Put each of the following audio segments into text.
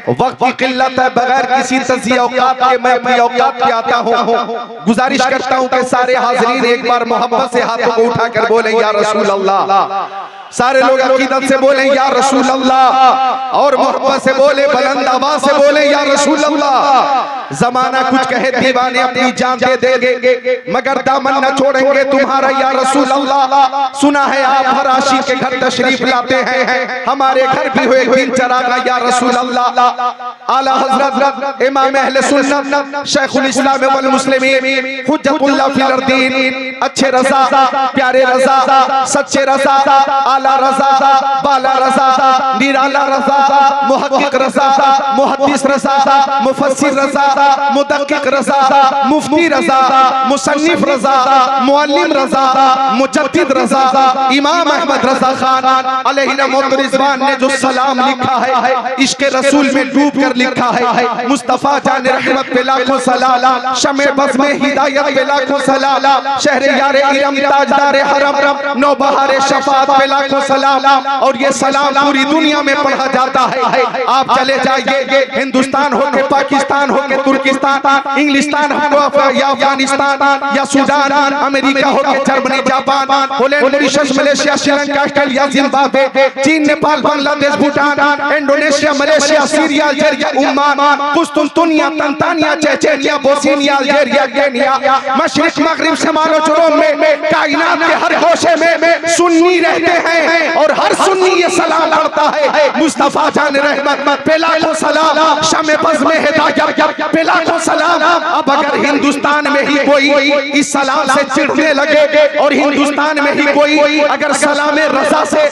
वक्त की किल्लत है, बगैर किसी तज़िया औकात के मैं अपनी औकात पे आता हूँ। गुजारिश करता हूँ कि सारे हाज़रीन एक बार मोहब्बत से हाथों को उठाकर बोले या रसूल अल्लाह। सारे लोग अकीदत से बोले या रसूल अल्लाह, और मोहब्बत से बोले, बुलंद आवाज से बोले या रसूल अल्लाह। जमाना कुछ कहे, दीवाने अपनी जान दे देंगे मगर दामन न छोड़ेंगे तुम्हारा या रसूल अल्लाह। सुना है आप हर आशिक के घर तशरीफ लाते हैं, हमारे घर भी हुए दिन चरागा या रसूल अल्लाह। आला हजरत इमाम अहले सुन्नत शेखुल इस्लाम वल मुस्लिमीन हुज्जतुल्लाह फिल अर्दीन, अच्छे रज़ा, प्यारे रज़ा, सच्चे रज़ा, आला रज़ा, बाला रज़ा, निराला रज़ा, मुहक्किक रज़ा, मुहद्दिस रज़ा, मुफस्सिर रज़ा, मुदक्किक रज़ा, मुफ्ती रज़ा, मुसन्निफ रज़ा, मुअल्लिम रज़ा, मुजद्दिद रज़ा, इमाम अहमद रज़ा खान अलैहिर्रहमतुर रिज़वान ने जो सलाम लिखा है, इश्क़े रसूल में डूब कर लिखा है। मुस्तफ़ा जान रहमत पे लाखों सलाम, शमे बज़ में हिदायत पे लाखों सलाम, शहरे यारे इरम ताजदार हरम, नौबहारे शफ़ाअत पे लाखों सलाम। और ये सलाम पूरी दुनिया में पढ़ा जाता है। आप चले जाइए, हिंदुस्तान हो के पाकिस्तान हो के तुर्किस्तान, इंग्लिस्तान हो या अफगानिस्तान या सूडान, अमेरिका हो के Germany, Japan, Holland, Mauritius, Malaysia, Sri Lanka, Australia, Zimbabwe, चीन, Nepal, Bangladesh, Bhutan, Indonesia, Malaysia, Syria, Algeria, Oman, कुस्तुनतुनिया, Tanzania, Chechnya, Bosnia, Algeria, Kenya, मशरिक मगरिब शमाल जुनूब में कायनात के हर गोशे में सुन्नी रहते हैं और हर सुन्नी ये सलाम पढ़ता है। मुस्तफ़ा जान रहमत पे लाखों सलाम, शमे बज़ में हिदायत पे लाखों सलाम। अब अगर हिंदुस्तान में ही कोई इस सलाम से चिढ़ने लगे और हिंदुस्तान में ही कोई अगर सलाम रज़ा से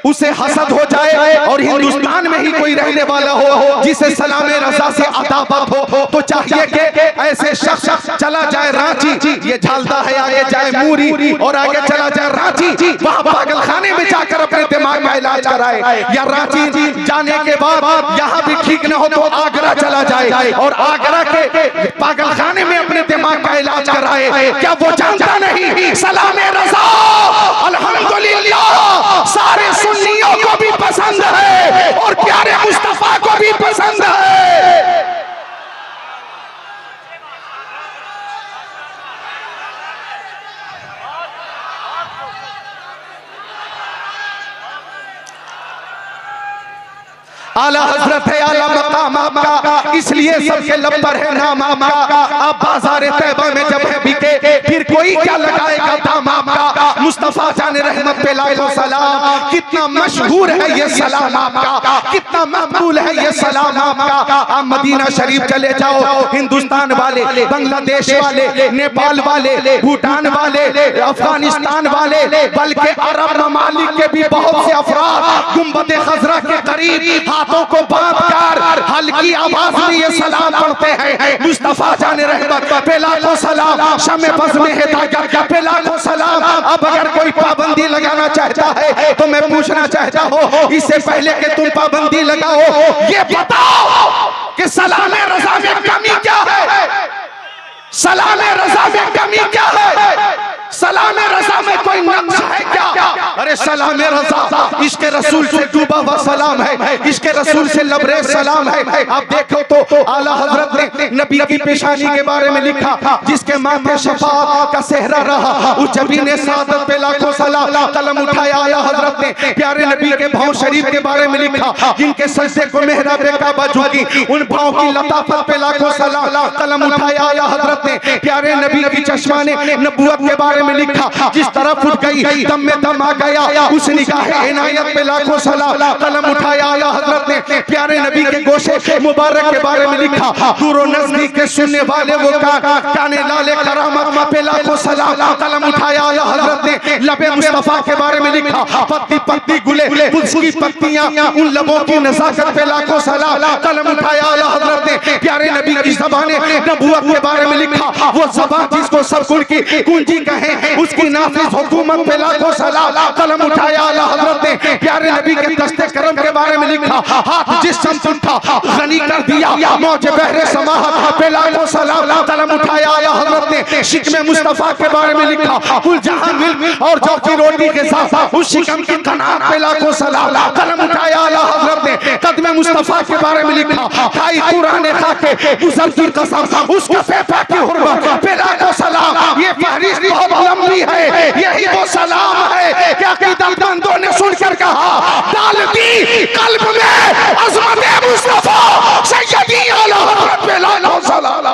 उसे हसद हो जाए और हिंदुस्तान में ही कोई रहने वाला हो जिसे सलाम रज़ा से अदावत हो, तो चाहिए कि ऐसे शख्स चला जाए रांची, ये झालदा है, आगे जाए मूरी और आगे चला जाए रांची, वहां पागल खाने में जाकर अपने दिमाग का इलाज कराए, या रांची जाने के बाद यहाँ भी ठीक न हो तो आगरा चला जाए और आगरा के पागल खाने में अपने दिमाग का इलाज कराए। क्या वो जानता नहीं सलाम रज़ा अल्हम्दुलिल्लाह सारे सुन्नियों को भी पसंद है और प्यारे मुस्तफा को भी पसंद है। आला हजरत है, आला मकाम आपका, इसलिए सबके लब पर है नाम आपका। आप बाज़ार तैबा में जब है बिके फिर कोई क्या लगाएगा दाम आपका। मुस्तफ़ा जान रहमत पे लाखों सलाम, कितना मशहूर है ये सलाम आपका, कितना मकबूल है ये सलाम आपका। आप मदीना शरीफ चले जाओ, हिंदुस्तान वाले, बांग्लादेश वाले, नेपाल वाले, भूटान वाले, अफगानिस्तान वाले, बल्कि अरब ममालिक के भी बहुत से अफराद गुंबद खज़रा के करीब हाथों को बांध कर हल्की आवाज में ये सलाम पढ़ते हैं। मुस्तफ़ा जान रहमत पे लाखों सलाम, शमे बज़ में हिदायत पे लाखों सलाम। अब अगर कोई पाबंदी लगाना चाहता है तो मैं पूछना चाहता हूँ, इससे पहले कि तुम पाबंदी लगाओ ये बताओ कि सलाम रज़ा में कमी क्या है? सलाम रज़ा में कमी क्या है? सलाम रज़ा में कोई नक्श है क्या? अरे सलाम रज़ा इश्क़े रसूल से डूबा हुआ सलाम है, इश्क़े रसूल से लबरेज सलाम है। आप देखो तो आला हजरत ने नबी की पेशानी के बारे में लिखा, जिसके माथे शफ़ाअत का सेहरा रहा, उस जबीने सादत पे लाखों सलाम। कलम उठाया आला हजरत ने प्यारे नबी के भाव शरीफ के बारे में लिखा, जिनके सजदे को मेहराब काबा झुकी, उन भाव की लताफत पे लाखों सलाम। कलम उठाया आला हजरत ने प्यारे नबी की चश्माने नबूवत के बारे में लिखा, जिस तरफ उठ गई दम में दम आ गया, उस निगाह इनायत पे लाखों सलाम। कलम उठाया आला हजरत ने प्यारे नबी के गोशे मुबारक के बारे में लिखा, दूर नजदीक के सुनने वाले वो काने लाले करामत पे लाखों सलाम। कलम उठाया आला हजरत ने लबे मुस्तफा के बारे में लिखा, पत्ती पत्ती गुले उसकी पत्तियां, उन लबों की नज़ाकत पे लाखों सलाम। कलम उठाया आला हजरत ने प्यारे नबी की ज़बाने नबूवत के बारे में लिखा, वो ज़बान जिसको सब गुण की कुंजी कहे उसकी नाफिज हुकूमत पे लाखों सलाम। कलम उठाया आला हजरत ने प्यारे नबी के दस्ते करम के बारे में लिखा, हाथ जिस शम्स उठा गनी कर दिया, मौज बहरे समाहत पे लाखों सलाम। कलम उठाया आला हजरत ने शिकमे मुस्तफा के बारे में लिखा, कुल जहां मिल्क और जौ की रोटी के साथ उस शिकम की कनात पे लाखों सलाम। कलम उठाया आला हजरत ने कदमे मुस्तफा के बारे में लिखा, खाई कुरान खाके गुजर की कसम उसका फेफा की हुर्मत पे लाखों सलाम। ये फहरिस्त बहुत लंबी है, यही वो सलाम है कि अकीदतमंदों ने सुनकर कहा, डाल दी कल्ब में अज़मत मुस्तफा सैयदी आला हजरत पे लाखों सलाम।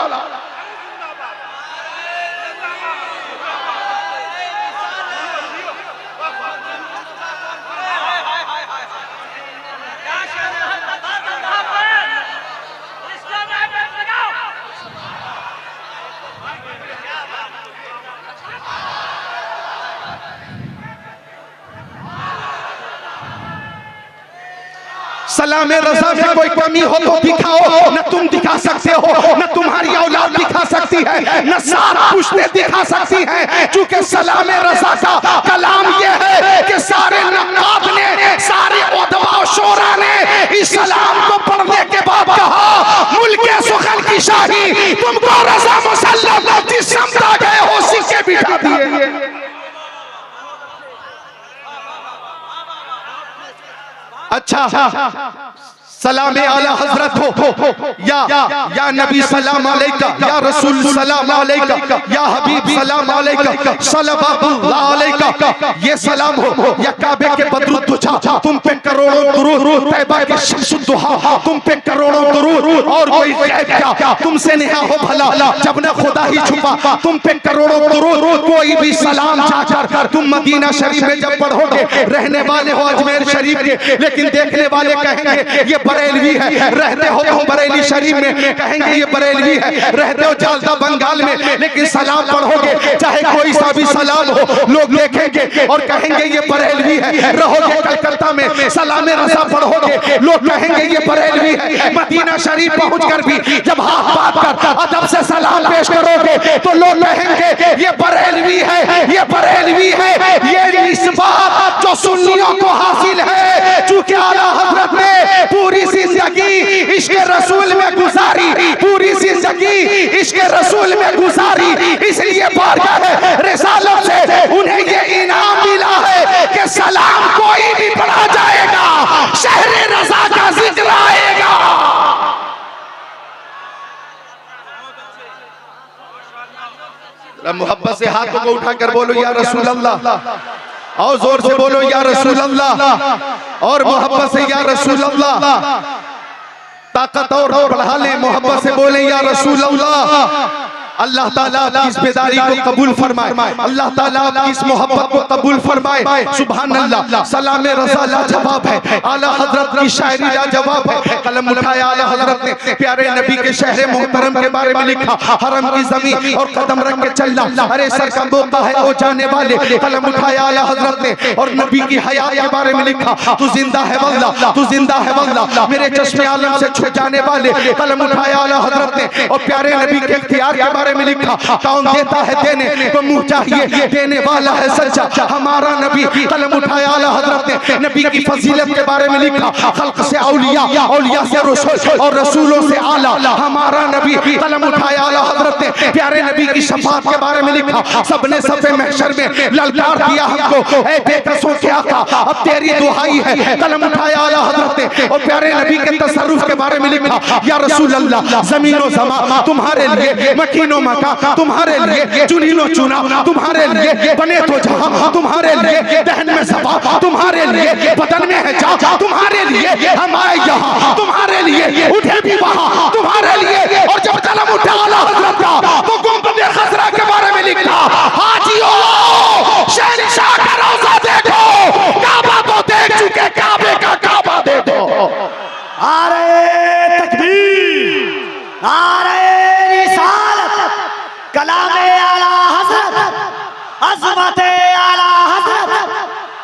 सलाम रज़ा में कोई कमी हो तो दिखाओ, न तुम दिखा सकते हो, न तुम्हारी औलाद दिखा सकती है, न सात पुश्ते दिखा सकती है। चूंकि सलाम रज़ा का कलाम ये है कि सारे नक़ाद ने, सारे उदवा शोरा ने इस सलाम को पढ़ने के बाद कहा, मुल्के सुखन की शाही तुमको रज़ा मुसल्लम जिस समझा गए हो सिक्के बिठा दिए। अच्छा सलाम आला हजरत हो या नबी सलाम अलैका, या रसूल सलाम अलैका, या हबीब सलाम अलैका, सल्लल्लाहु अलैका, ये सलाम हो या काबे के बदरुद्दुजा तुम पे करोड़ों दुरूद, तैबा के शम्सुद्दुहा तुम पे करोड़ों दुरूद, और कोई क्या तुमसे नेहा हो भला जब न खुदा ही छुपा तुम पे करोड़ों दुरूद। कोई भी सलाम जाकर तुम मदीना शरीफ में जब पढ़ोगे, रहने वाले हो अजमेर शरीफ के, लेकिन देखने वाले कहेंगे ये बरेलवी है, रहते हो तुम बरेली शरीफ में, कहेंगे ये बरेलवी है, रहते हो जालदा बंगाल में, लेकिन सलाम पढ़ोगे चाहे कोई सा भी सलाम हो, लोग देखेंगे और कहेंगे ये बरेलवी है। रहोगे कलकत्ता में, सलाम रज़ा पढ़ोगे, लोग कहेंगे ये बरेलवी है। मदीना शरीफ पहुंचकर भी जब हाथ बात कर अदब से सलाम पेश करोगे तो लोग कहेंगे ये बरेलवी है, ये बरेलवी है। ये निस्बत जो सुन्नियों को हासिल है, चूंकि आला हजरत ने पूरी जिंदगी इश्क रसूल में गुजारी, पूरी जिंदगी इश्क रसूल में गुजारी, इसलिए बारगाह रिसालत से उन्हें ये इनाम मिला है कि सलाम कोई भी पढ़ा जाएगा, शहरे रज़ा का जिक्र आएगा। मोहब्बत से हाथों को उठाकर बोलो या रसूल अल्लाह, और जोर से बोलो या रसूल अल्लाह, और मोहब्बत से या रसूल अल्लाह, ताकत और बढ़ा ले, मोहब्बत से बोले या रसूल अल्लाह। अल्लाह ताला आपकी इस बेदारी को कबूल फरमाए, अल्लाह ताला आपकी इस मोहब्बत को कबूल फरमाए। सुभान अल्लाह। सलाम रज़ा लाजवाब है, आला हजरत की शायरी लाजवाब है। कलम उठाया आला हजरत ने प्यारे नबी के शहर मोहतरम के बारे में लिखा, हरम की जमीन और कदम रख के चलना, अरे सर का मौका है ओ जाने वाले। कलम उठाया आला हजरत ने और नबी की हयात के बारे में लिखा, तू जिंदा है वल्लाह, तू जिंदा है वल्लाह, मेरे चश्मे आलम से छू जाने वाले। कलम उठाया आला हजरत ने और प्यारे नबी के इख्तियार के बारे में लिखा, कौन देता है देने तो मुंह चाहिए, देने वाला है सच्चा हमारा नबी। कलम उठाया आला हजरत ने नबी की फजीलत के बारे में लिखा, खल्क से औलिया, औलिया से रसूल और रसूलों से आला हमारा नबी। कलम उठाया आला हजरत ने प्यारे नबी की शफाअत के बारे में लिखा, सबने सफे महशर में ललकार दिया हमको, ऐ बेकसों के आका अब तेरी दुहाई है। कलम उठाया आला हजरत ने और प्यारे नबी के तसर्रुफ के बारे में लिखा, या रसूल अल्लाह जमीनो ज़मा तुम्हारे लिए, मकीनो मका तुम्हारे लिए, चुनीनो चुना तुम्हारे लिए, बने तो जहां तुम्हारे लिए, दहन में सफा तुम्हारे लिए, बदन में है जा तुम्हारे लिए, हम आए यहाँ तुम्हारे लिए, उठे भी वहां तुम्हारे लिए। और जब कलम उठा आला हजरत का तो गुंबद खजरा के बारे में लिखा, हाजियो शहंशाह का रोज़ा देखो, काबा तो देख चुके, काबे का काबा देखो। नारे तकबीर, नारे रिसालत, कलामे आला हज़रत, अज़मते आला हज़रत,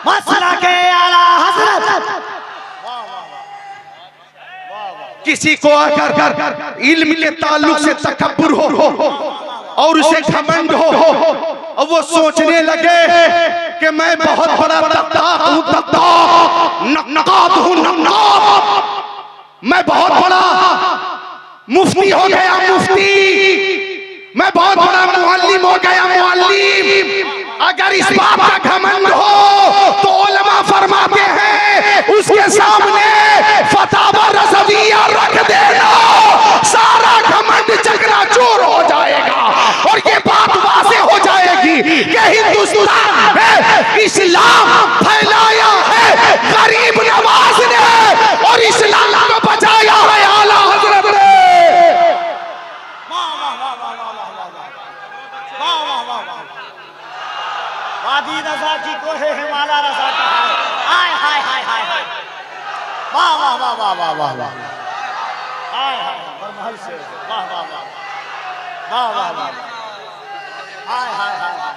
मसलके आला हज़रत। किसी को अगर इल्म के ताल्लुक से तकब्बुर हो और उसे घमंड हो और वो सोचने लगे कि मैं बहुत बड़ा तख्ताक हूं, नक़ाद हूं, नक़ाद, मैं बहुत बड़ा मुफ्ती हो गया, मुफ्ती, मैं बहुत बड़ा मुअल्लिम हो गया, मुअल्लिम। अगर इस बात का घमंड हो तो उलमा फरमाते हैं उसके सामने फतावा रज़विया रख देना, सारा घमंड चकनाचूर हो जाएगा और ये बात वाज़ेह हो जाएगी कि हिंदुस्तान में इस्लाम फैलाया है गरीब नवाज ने और इस्लाम को बचाया है आला हजरत ने। वादी रज़ा की कोहे हिमालय रज़ा का हाय हाय हाय हाय हाय, वाह वाह वाह वाह वाह वाह वाह, हाय हाय बरमहल से, वाह वाह वाह वाह वाह वाह, हाय हाय हाय हाय।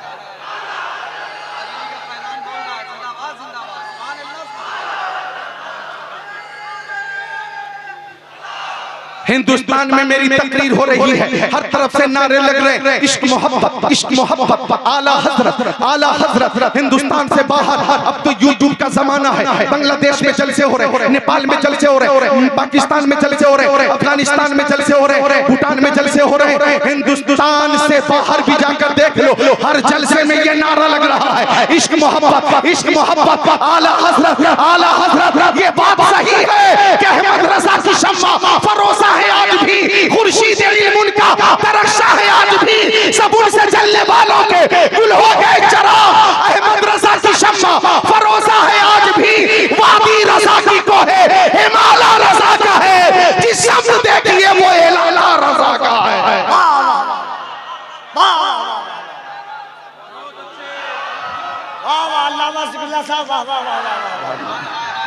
हिंदुस्तान में मेरी तकरीर हो रही है, हर तरफ से नारे लग रहे हैं इश्क मोहब्बत, इश्क मोहब्बत, आला हजरत, आला हजरत। हिंदुस्तान से बाहर अब तो यूट्यूब का जमाना है, बांग्लादेश में जलसे हो रहे, नेपाल में जलसे हो रहे, पाकिस्तान में जलसे हो रहे, अफगानिस्तान में जलसे हो रहे, भूटान में जलसे हो रहे। हिंदुस्तान से बाहर भी जाकर देख लो, हर जलसे में ये नारा लग रहा है इश्क मोहब्बत, इश्क मोहब्बत, आला हजरत, आला हजरत। ये बात सही है कि अहमद रज़ा की शम्मा फरोसा है आज भी, खुर्शीद इल्म उनका तरक्शा है आज भी, सबूर से जलने वालों के गुल हो गए चराग। अहमद रज़ा की शम्मा फरोसा है आज भी, वादी रज़ा की कोहे हिमालय रज़ा का है, जिस शब्द देखिए वो एलाला रज़ा का है। वाह वाह अल्लामा ज़िबिल्लाह साहब, वाह वाह वाह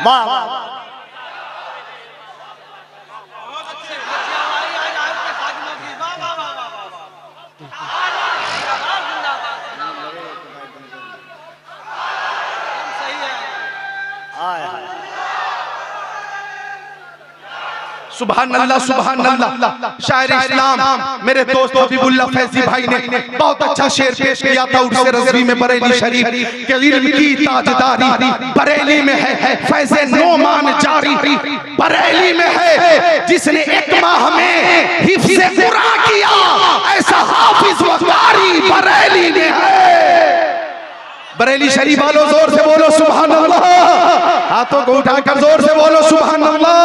वाह वाह वाह। सुभान अल्लाह, सुभान अल्लाह। शायर इस्लाम मेरे दोस्त हबीबुल्लाह फैजी भाई ने बहुत अच्छा शेर पेश किया था उर्से रज़वी में बरेली शरीफ के इल्म की ताजदारी बरेली में है, फैज़े नोमान जारी बरेली में है, जिसने एक माह में हिफ्ज़े कुरान किया ऐसा हाफिज व कारी बरेली में है। बरेली शरीफ वालों जोर से बोलो सुभान अल्लाह, हाथों को उठाकर जोर से बोलो सुभान अल्लाह।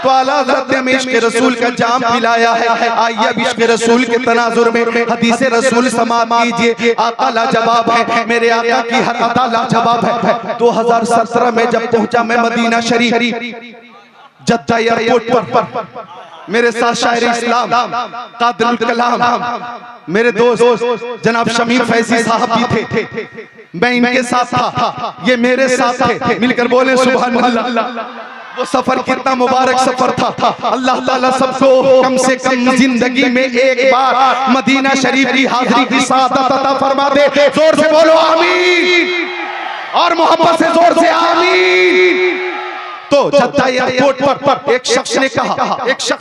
तो आला हज़रत ने इश्क़ रसूल का जाम पिलाया है, आइए अब इश्क़ रसूल के तनाजुर में हदीस रसूल समाअत कीजिए। आका लाजवाब है, मेरे आका की हर अदा लाजवाब है। 2017 में जब पहुंचा मैं मदीना शरीफ जद्दा एयरपोर्ट पर, मेरे साथ शायर इस्लाम कादिरुल कलाम मेरे दोस्त जनाब शमीर फैजी साहब भी थे, मैं इनके साथ था, ये मेरे साथ थे, मिलकर बोले सुभान अल्लाह। वो सफर कितना मुबारक सफर था। अल्लाह ताला सबको कम से कम जिंदगी में एक बार मदीना शरीफ की हाजिरी की सादत अता फरमा दे। जोर से बोलो आमीन और मोहब्बत से जोर से आमीन। तो जद्दा एयरपोर्ट पर एक शख्स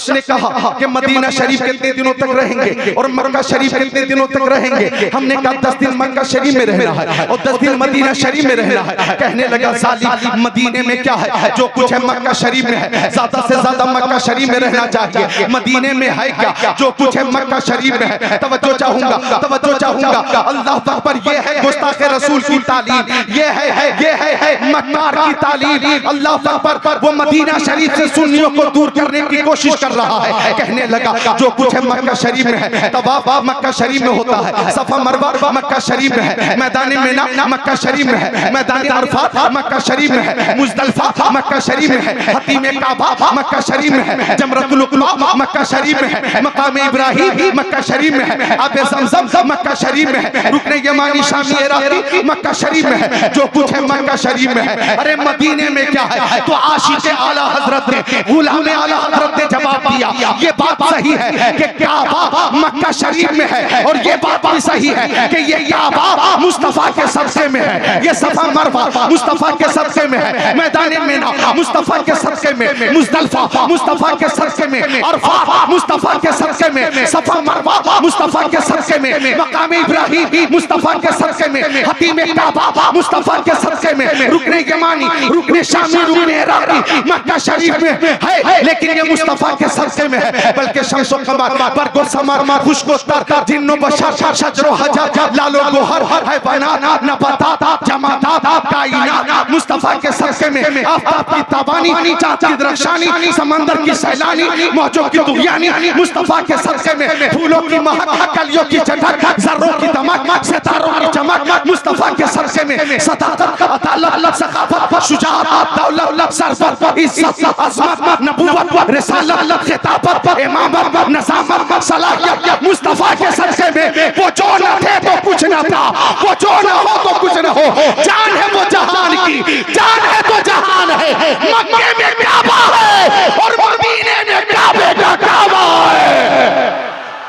ने कहा कि मदीना शरीफ कितने दिनों तक रहेंगे और मक्का शरीफ कितने दिनों तक रहेंगे। हमने कहा 10 दिन मक्का शरीफ में रहना है और 10 दिन मदीना शरीफ में रहना है। कहने लगा साली मदीने में क्या है, जो कुछ है मक्का शरीफ में है, ज्यादा से ज्यादा मक्का शरीफ में रहना चाहिए। मदीने में है क्या, जो कुछ है मक्का शरीफ में है। तवज्जो चाहूंगा अल्लाह अकबर, ये है गुस्ताखे रसूल की तालीम, ये है मक्कार की तालीम। अल्लाह अकबर वो मदीना शरीफ से सुन्नियों को दूर करने की कोशिश कर रहा है। कहने लगा जो कुछ है मक्का शरीफ में है, तवाफ मक्का शरीफ में होता है, सफा मरवा मक्का शरीफ में है, मैदान मिना मक्का शरीफ में है, मैदान अरफात मक्का शरीफ में है, मुज़दलिफा मक्का शरीफ में है, हतीम काबा मक्का शरीफ में है, जमरतुल उक़बा मक्का शरीफ में है, मकाम इब्राहिम मक्का शरीफ में है, आबे ज़मज़म मक्का शरीफ में है, रुकने यमानी शामी इराक़ी मक्का शरीफ में है। जो कुछ है मक्का शरीफ में है। अरे मदीने में क्या है? तो आशिक़े आला हज़रत ने, गुलाम आला हज़रत ने जवाब दिया, ये बात सही है कि काबा मक्का शरीफ में है और ये बात भी सही है कि ये काबा मुस्तफा के सदक़े में है, ये सफा मरवा मुस्तफा के सदक़े में है, मैदान मिना मुस्तफा के सदक़े में, मुज़दलिफा मुस्तफा के सदक़े में, अरफात मुस्तफा के सदक़े में, सफा मरवा मुस्तफा के सदक़े में, मकाम इब्राहिम मुस्तफा के सदक़े में, हतीम काबा मुस्तफा के सदक़े में, रुकने यमानी रुकने शामी रुकने इराक़ी मक्का शरीफ में है, लेकिन ये मुस्तफा के सदके में है, बल्कि शम्सो कमर बरगो समर खुशको तर जिन्नो बशर शजरो हजर लालो गोहर हैवानात नबातात जमातात कायनात मुस्तफा के सदके में आफताब की ताबानी चाँद की दरख्शानी समंदर की सैलानी मौजों की दुनियानी मुस्तफा के सदके में फूलों की महक कलियों की चटक जर्रों की दमक सितारों की चमक मुस्तफा के सदके में सदाकत अदालत सखावत शुजाअत दौलत सरफत इज्जत अज़मत नबुव्वत रिसालत खिताबत इमामत नज़ामत सलाहियत मुस्तफा के सदके में वो जो न थे तो कुछ न था, वो जो न हो तो कुछ न हो, जान है वो जहान की, जान है तो जहान है। मक्के में काबा है और मदीने में काबे का काबा है।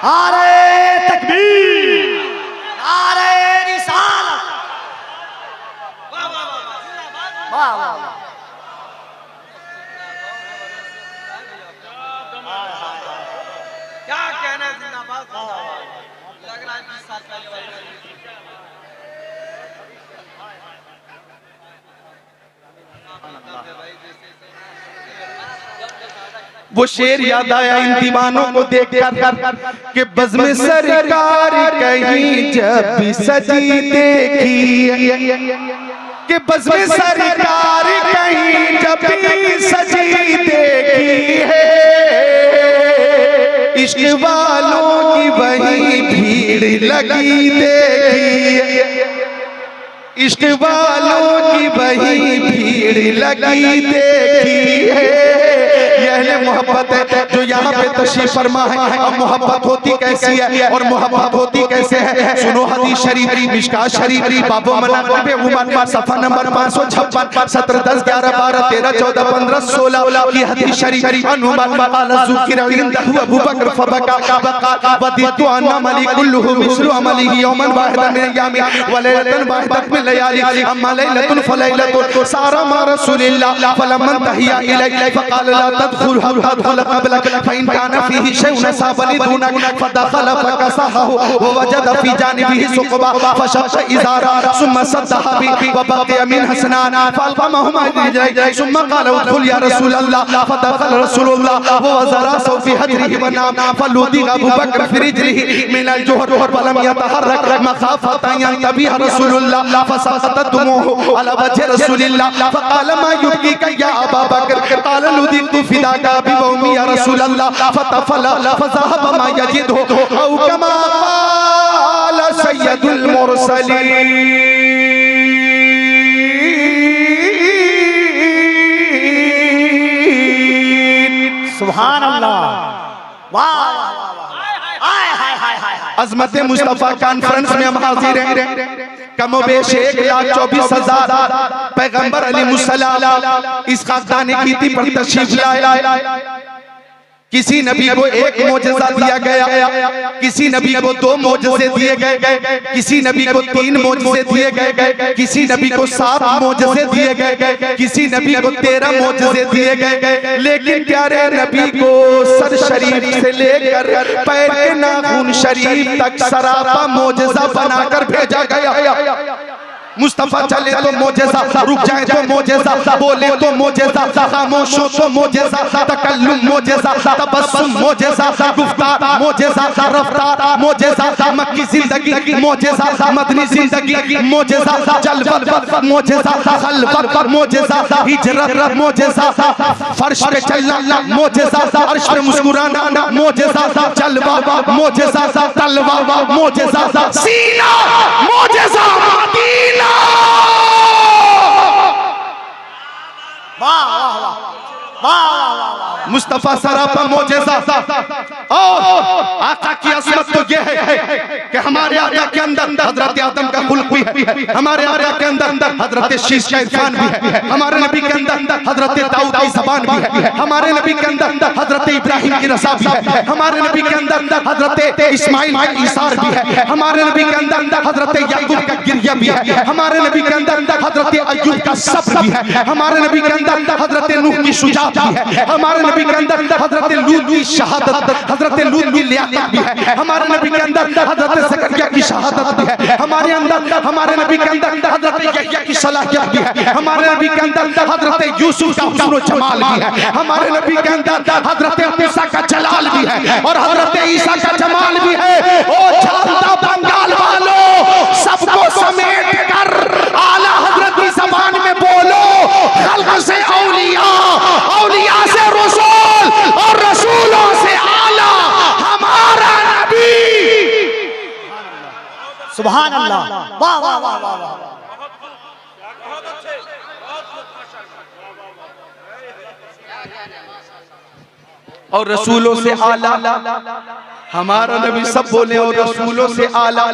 नारे तकबीर, नारे रिसालत, वाह वाह वाह। क्या कहना है, जिंदाबाद लग रहा है 20 साल पहले वाली। वो शेर याद आया इन दीवानों को देखकर कि बज़्म सरकार कहीं जब भी सजी देखी, कि बज़्म सरकार कहीं जब भी सजी देखी है, इश्क वालों की वही भीड़ लगी देखी, इश्क वालों की वही भीड़ लगी देखी है। यह मोहब्बत है जो यहाँ पे तशरीफ फरमा है। अब मोहब्बत होती कैसी है और मोहब्बत होती कैसे है, सुनो हदीस शरीफ मिशकात शरीफ बाबो मनाक़िब उमर सफ़ा नंबर 556 17 10 11 12 13 14 15 16 की हदीस शरीफ अनुमान क़ाला ज़ुकिरा इंदहु अबू बकर फबका वदितु अन्ना मलिकुल्लुहु मिस्लु अमलिही यौमन वाहिदन मिन अय्यामी व लैलतन वाहिदतन मिन लयाली अम्मा लैलतुन फलैलतुन सारा मा रसूलिल्लाह फलमन तहिया इलैहि फ़क़ाल ला तदखुल हत्ता दखल क़बलक फ़इन कान फ़ीही शैउन साबनी दूनक फ़दखल फ़कसहु व वजद फ़ी जानिबिही सुक़बा फ़शक़्क़ इज़ारा सुम्मा सद्दहा बि व बक़िय मिन हसनान फ़अल्क़महुमा इलैहि सुम्मा क़ाल उदख़ुल या रसूलल्लाह फ़दखल रसूलुल्लाह व वज़रा सौफ़ी हजरिही व नाम फ़लुदिग़ अबू बकर फ़ी रिजलिही मिन अल-जुहर फ़लम यतहर्रक मख़ाफ़तन यंतबिह रसूलुल्लाह फ़सक़तत दुमूहु अला वजहि रसूलिल्लाह फ़क़ाल मा युबकीक या अबा बकर क़ाल लुदिग़तु फ़िदाका बि व उम्मी या रसूलल्लाह फ़तफ़ल फ़ज़हब मा यजिदहु औ कमा क़ाल सय्यदुल मुरसलीन। सुभान अल्लाह, वाह वाह वाह वाह, हाय हाय हाय हाय। अज़मत मुस्तफ़ा कॉन्फ्रेंस में हम हाजिर हैं। कमोबेश 1,24,000 पैगंबर अलैहिस्सलाम इस खानदान की थी पर तशरीफ लाए। किसी नबी को एक मोजज़ा दिया गया, किसी नबी को 2 मोजज़े दिए गए, किसी नबी को 3 मोजज़े दिए गए, किसी नबी को 7 मोजज़े दिए गए, किसी नबी को 13 मोजज़े दिए गए। लेकिन प्यारे नबी को सर शरीफ से लेकर पैर के नाखून शरीफ तक सरापा मोजज़ा बनाकर भेजा गया। मुस्तफा चले तो मोजेज़ा, रुक जाए तो मोजेज़ा, बोले तो मोजेज़ा, खामोश हो तो मोजेज़ा, तकल्लुम मोजेज़ा, तबस्सुम मोजेज़ा, गुफ्तार मोजेज़ा, रफ्तार मोजेज़ा, मक्की जिंदगी मोजेज़ा, मदनी जिंदगी मोजेज़ा, जलवत मोजेज़ा, खलवत मोजेज़ा, हिजरत मोजेज़ा, फर्श पे चलना मोजेज़ा, अर्श पे मुस्कुराना मोजेज़ा, जलवा मोजेज़ा, तलवा मोजेज़ा, सीना मोजेज़ा, मदीना। वाह वाह वाह वाह वाह। मुस्तफा सरापा मोजेज़ा। और आका की असमत तो ये है कि हमारे आका के अंदर हजरत आदम का खुल्क भी है, हमारे आका के अंदर हजरत शीश का इरफान भी है, हमारे नबी के अंदर हजरत दाऊद की ज़बान भी है, हमारे नबी के अंदर हजरत इब्राहिम की रज़ा भी है, हमारे नबी के अंदर हजरत इस्माइल का ईसार भी है, हमारे नबी के अंदर हजरत याकूब का गिरिया भी है, हमारे नबी के अंदर हजरत अय्यूब का सब्र भी है, हमारे नबी के अंदर हजरत नूह की शुजाअत भी है, हमारे नबी के अंदर हजरत लूत की शहादत, हजरत लूत की लियाकत भी है, हमारे नबी के अंदर हजरत ज़करिया की शहादत शहादत भी है, हमारे अंदर हमारे नबी के अंदर हजरत यहया की सलाहियत भी है, हमारे नबी के अंदर हजरत यूसुफ का हुस्न व जमाल भी है, हमारे नबी के अंदर हजरत मूसा का जलाल भी है और हजरत ईसा का जमाल भी है। ओ झालदा बंगाल वालों, सबको समेट कर आला हजरत की ज़बान में बोलो, खल्क से औलिया, औलिया से रसूल और रसूलों से आला हमारा नबी। सुभान अल्लाह, वाह वाह वाह वाह वाह। और रसूलों से आला हमारा नबी, सब बोले और रसूलों से आला।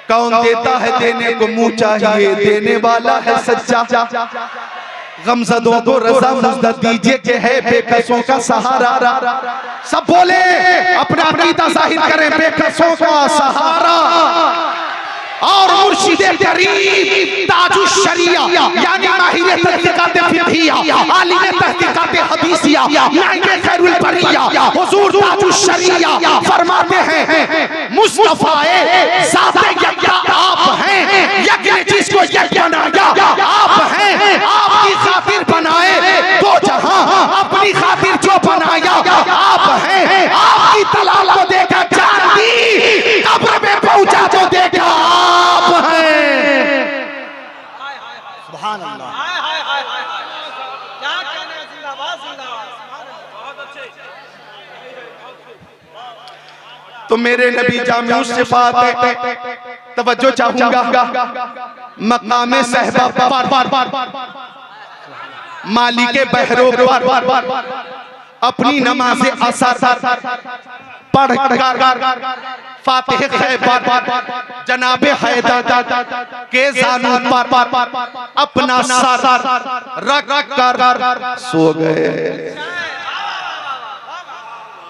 कौन देता है देने को मुंह चाहिए, देने वाला है सच्चा। गमज़दों को रज़ा मुज़्ज़त दीजिए कि है बेकसों का सहारा। सब बोले अपना अक़ीदा ज़ाहिर करें, बेकसों का सहारा। और मुर्शिदे करीम ताजुश शरिया यानी माहिर तहक़ीक़ात फ़िक़हिया, आलिम तहक़ीक़ात हदीसिया, नाइबे खैरुल बरिया हुज़ूर ताजुश शरिया फरमाते हैं, मुस्तफ़ाए ज़ाते यका आप हैं, यक ने जिसको यक बनाया आप हैं, आपकी खातिर बनाए दो जहां, अपनी खातिर जो बनाया आप हैं, आपकी तलाल को देखा जान दी, कब्र में पहुंचा तो देखा आप हैं। सुभान अल्लाह, क्या कहने हैं, जिंदाबाद जिंदाबाद, बहुत अच्छे। तो मेरे नबी जामिउ सिफ़ात है, तवज्जो चाहूंगा, मकामे सहबा पर मालिके बहरो पर अपनी नमाज़े असर पढ़ कर फातिह खैबर जनाबे हैदर के ज़ानू पर अपना सर रख कर सो गए।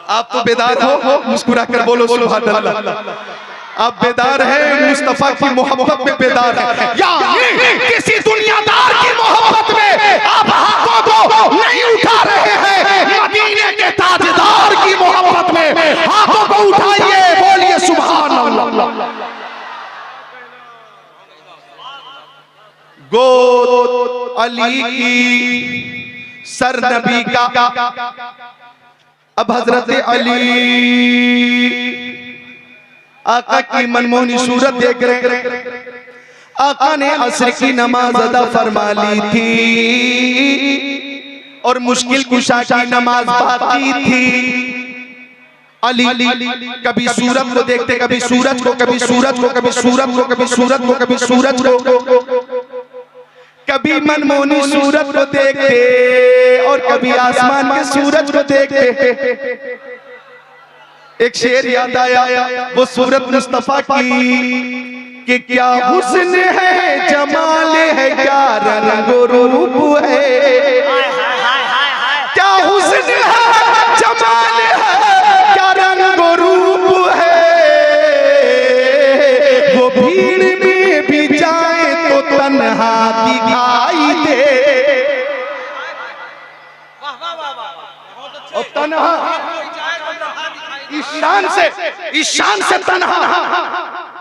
आप तो बेदार हो, मुस्कुरा कर बोलो सुभान अल्लाह। आप बेदार है, मुस्तफा की मोहब्बत में बेदार है, यानी किसी दुनियादार की मोहब्बत में आप हाथों को नहीं उठा रहे हैं, मदीने के ताजदार की मोहब्बत में हाथों को उठाइए, बोलिए सुभान अल्लाह। गोद अली की सर नबी का, अब हजरत अली आका की मनमोहनी सूरत देख रहे। आका ने असर की नमाज अदा फरमा ली थी और मुश्किल कुशा की नमाज बाकी थी। अली कभी सूरत को देखते, कभी सूरज को, कभी सूरज को, कभी सूरज को, कभी सूरज को, कभी सूरज को, कभी मनमोहनी सूरत को देखते और कभी आसमान के सूरज को देखते। एक शेर याद आया, वो सूरत मुस्तफा की कि क्या हुस्न है, जमाल है, क्या रंग रूप है, क्या हुस्न है, जमाल है, क्या रंग रूप है, वो भीड़ में भी जाए तो तन्हा दिखाई दे। वाह वाह वाह वाह, बहुत अच्छे। और तन्हा इस शान से तन्हा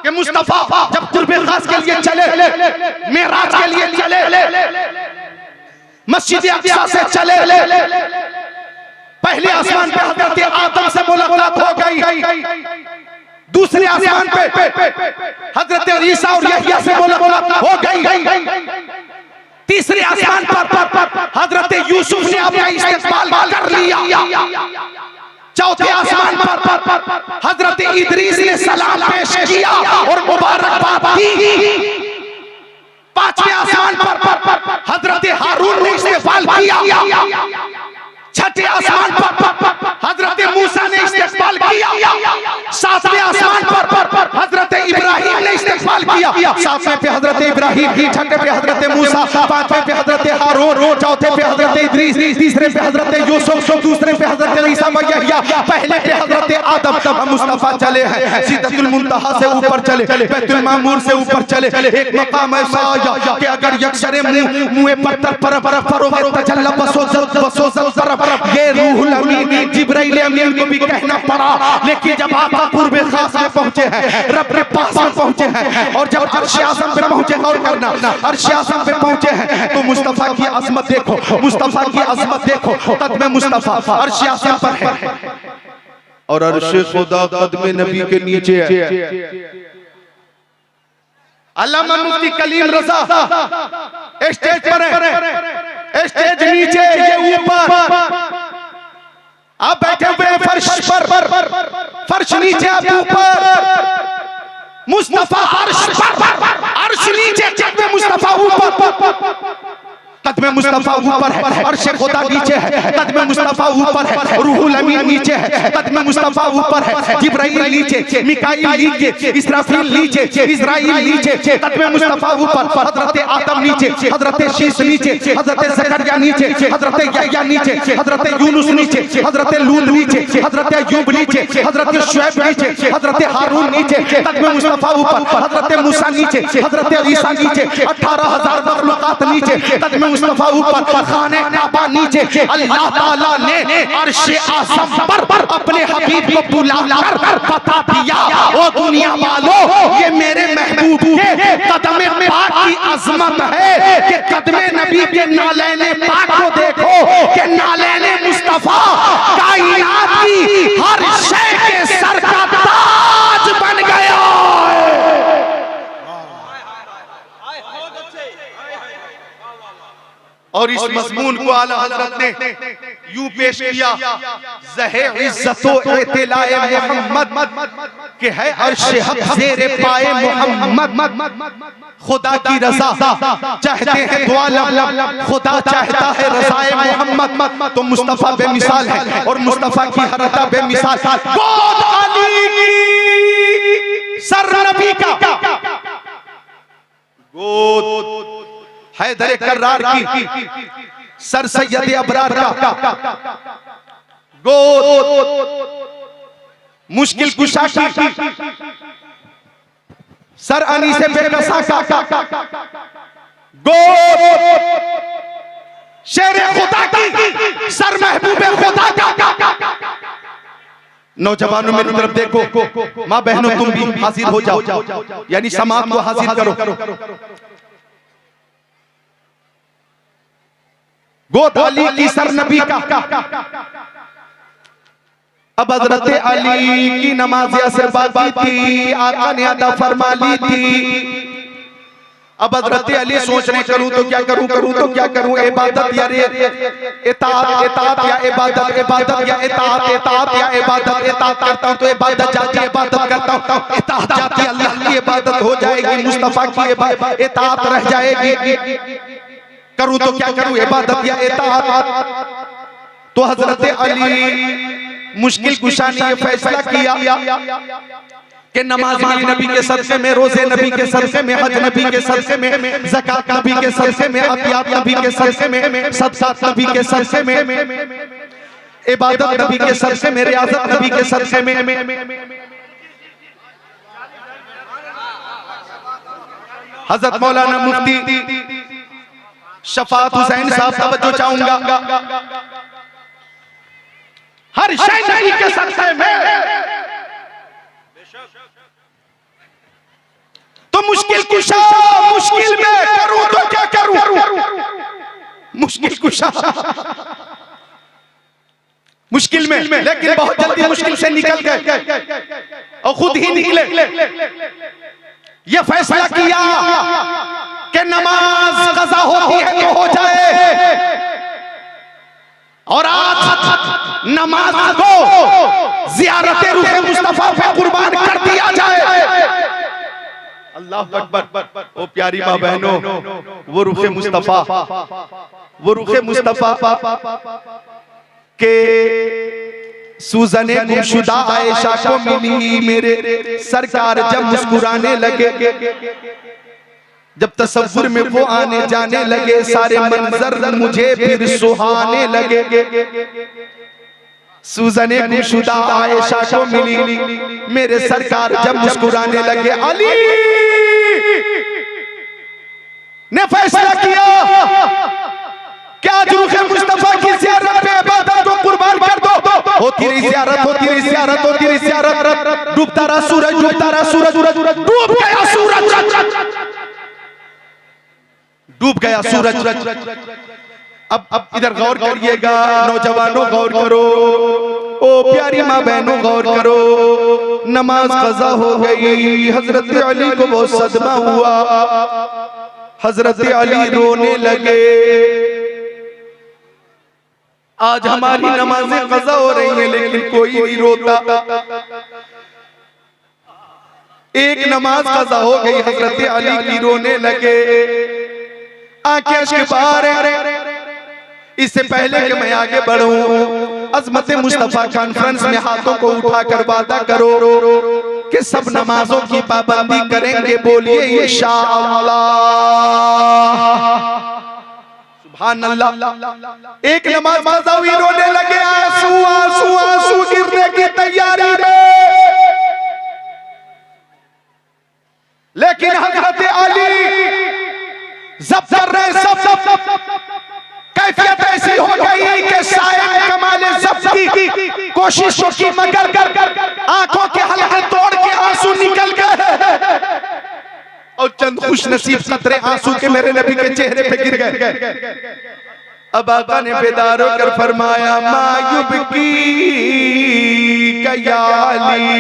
कि मुस्तफा जब कुर्बे खास के लिए चले, मेराज के लिए चले, मस्जिद अक़सा से चले, पहले आसमान पे हजरत आदम से मुलाकात हो गई, दूसरे आसमान पे हजरत ईसा और यहया से मुलाकात हो गई, तीसरे आसमान पर हजरत यूसुफ ने अपना इस्तेमाल कर लिया, चौथे आसमान पर हजरत इदरीस ने सलाम पेश किया और मुबारकबाद दी, पांचवें आसमान पर हजरत हारून ने इस्तेमाल किया, छठे आसमान पर हजरत मूसा ने इस्तेमाल किया, सातवें आसमान पर हजरत इब्राहिम ने इस्तेमाल किया, सातवें पे हजरत इब्राहिम, छठे पे हजरत मूसा, पांचवें पे हजरत हारून, चौथे पे हजरत इदरीस, तीसरे पे हजरत यूसुफ, दूसरे पे हजरत ईसा, किया, पहले पे हजरत आदम मुस्तफा चले हैं, सिदरतुल मुंतहा से ऊपर चले, बैतुल मामूर से ऊपर चले, एक मकाम ऐसा आया कि अगर यक्षरे मुंह पत्थर पर फरोगे तजल्ला बसोजल तरफ, ये रूहुल अमीन जिब्राइल अमीन को भी कहना पड़ा। लेकिन जब आका कुर्बे खास में पहुंचे हैं, रब के पास में पहुंचे हैं, और जब अर्श आज़म पे पहुंचे, और करना अर्श आज़म पे पहुंचे हैं, तो मुस्तफा की अजमत देखो, मुस्तफा की अजमत देखो, कदम मुस्तफा अर्श आज़म पर है और अर्श खुदा कदम नबी के नीचे है। अल्लामा मुफ्ती कलीम रज़ा स्टेज पर है, स्टेज नीचे, ये ऊपर, आप बैठे हुए हैं फर्श पर, फर्श नीचे, आप ऊपर, मुस्तफा अर्श पर, अर्श नीचे, कदम मुस्तफा ऊपर, कदम मुस्तफा ऊपर है, अर्श खुदा नीचे है, कदम मुस्तफा ऊपर है, रूहुल अमीन नीचे है, कदम मुस्तफा ऊपर है, जिब्राइल नीचे, मिकाईल नीचे, इसराफील नीचे, इज़राइल नीचे, कदम मुस्तफा ऊपर, हजरत आदम नीचे, हजरत शीश नीचे, हजरत ज़करिया नीचे, हजरत यहया नीचे, हजरत यूनुस नीचे, हजरत लूत नीचे, हजरत अय्यूब नीचे, हजरत शुएब नीचे, हजरत हारून नीचे, कदम मुस्तफा ऊपर, हजरत मूसा नीचे, हजरत ईसा नीचे, 18,000 मखलूकात नीचे, कदम मुस्तफा ऊपर, खाने काबा नीचे। अल्लाह ताला ने अर्श आज़म पर अपने हबीब को बुलाकर बता दिया, ओ दुनिया वालों, ये मेरे महबूब के कदम पाक की अजमत है कि कदम नबी के नालैने पाक को देखो कि नालैने मुस्तफा कायनात की हर शय के सर का ताज बन गया। और इस मज़मून को आला हज़रत ने यूं पेश किया, ज़हे इज़्ज़तो इत्तिलाए मोहम्मद के है अर्श हक ज़ेरे पाए मोहम्मद, खुदा की रज़ा चाहते हैं दो आलम, खुदा चाहता है रज़ाए मोहम्मद, तो मुस्तफ़ा बेमिसाल है और मुस्तफ़ा की हर अता बेमिसाल। गोद अली की सर नबी का, गोद हैदर कर्रार की सर सैयद अबरार का, गोद मुश्किल कुशा की सर अनी से बेकसा का, गोद शेर खुदा की सर महबूबे खुदा का। नौजवानों मेरी तरफ देखो, माँ बहनों तुम भी हाजिर हो जाओ, यानी समाज को हाजिर करो। गोद अली की सर नबी का, अब हजरत अली की नमाज असर बाकी थी, आका ने अदा फरमा ली थी। अब हजरत अली सोच रहे करूं तो क्या करूं, करूं तो क्या करूं, इबादत या इताअत, इताअत या इबादत, इबादत या इताअत, इताअत या इबादत, इताअत करता हूं तो इबादत जाती, इबादत करता हूं इताअत जाती, अल्लाह की इबादत हो जाएगी, मुस्तफा की इताअत रह जाएगी। करूं तो क्या करूं, इबादत या इताअत। तो हजरत अली मुश्किल कुशा ने ये फैसला किया कि नमाज नबी के सदक़े में, रोजे नबी के सदक़े में, हज नबी के सदक़े में, ज़कात नबी के सदक़े में, अतियात नबी के सदक़े में, सदक़ात नबी के सदक़े में, इबादत नबी के सदक़े में, रियाज़त नबी के सदक़े में। हज़रत मौलाना मुफ्ती शफाअत हुसैन साहब तवज्जो चाहूंगा, हर शय नबी के सदक़े में, तो मुश्किल कुशा मुश्किल में, करूं तो क्या करूं, मुश्किल कुशा मुश्किल में, लेकिन बहुत जल्दी मुश्किल से निकल गए और खुद ही निकले। ये फैसला किया कि नमाज कज़ा होती है तो हो जाए, और आज नमाज को ज़ियारत रूह मुस्तफा पे कुर्बान कर दिया जाए। अल्लाह अकबर। ओ प्यारी माँ बहनों, वो रूह मुस्तफा, वो रूह मुस्तफा के सूजने गुमशुदा आयशा को मिली मेरे सरकार जब मुस्कुराने लगे, जब तसव्वुर में वो आने जाने लगे, सारे मंजर मुझे फिर सुहाने लगे। सूजने गुमशुदा आयशा को मिली, मेरे सरकार जब मुस्कुराने लगे, अली ने फैसला किया क्या जुल्फ़े मुस्तफा की ज़ियारत पे इबादत को कुर्बान कर दो। होती रही ज़ियारत, होती रही ज़ियारत, होती रही ज़ियारत। डूबता रहा सूरज, डूबता रहा सूरज, डूब गया सूरज, डूब गया सूरज। अब इधर गौर करिएगा नौजवानों, गौर करो, ओ प्यारी माँ बहनों गौर करो। नमाज कज़ा हो गई, हजरत अली को बहुत सदमा हुआ, हजरत अली रोने लगे। आज हमारी नमाजें कज़ा हो रही हैं लेकिन कोई नहीं रोता। एक नमाज कज़ा हो गई, हजरत अली की रोने लगे, आंखें अश्क बहा रहे। इससे पहले कि मैं आगे बढ़ूं, अज़मत मुस्तफा कॉन्फ्रेंस में हाथों को उठाकर वादा करो कि सब नमाजों की पाबंदी करेंगे। बोलिए इंशाअल्लाह, सुभान अल्लाह। एक नमाज कज़ा हुई, रोने लगे, आंसू आंसू आंसू गिरने की तैयारी में, लेकिन हजरत अली जब्त कर रहे सब। कैफियत ऐसी हो गई कि शायद कमाले जब्त की कोशिशों की मगर आंखों के हलके तोड़ के आंसू निकल गए और चंद खुश नसीब कतरे आंसू के मेरे नबी के चेहरे पे गिर गए। अब आका ने बेदार होकर फरमाया, मायुबकी या अली,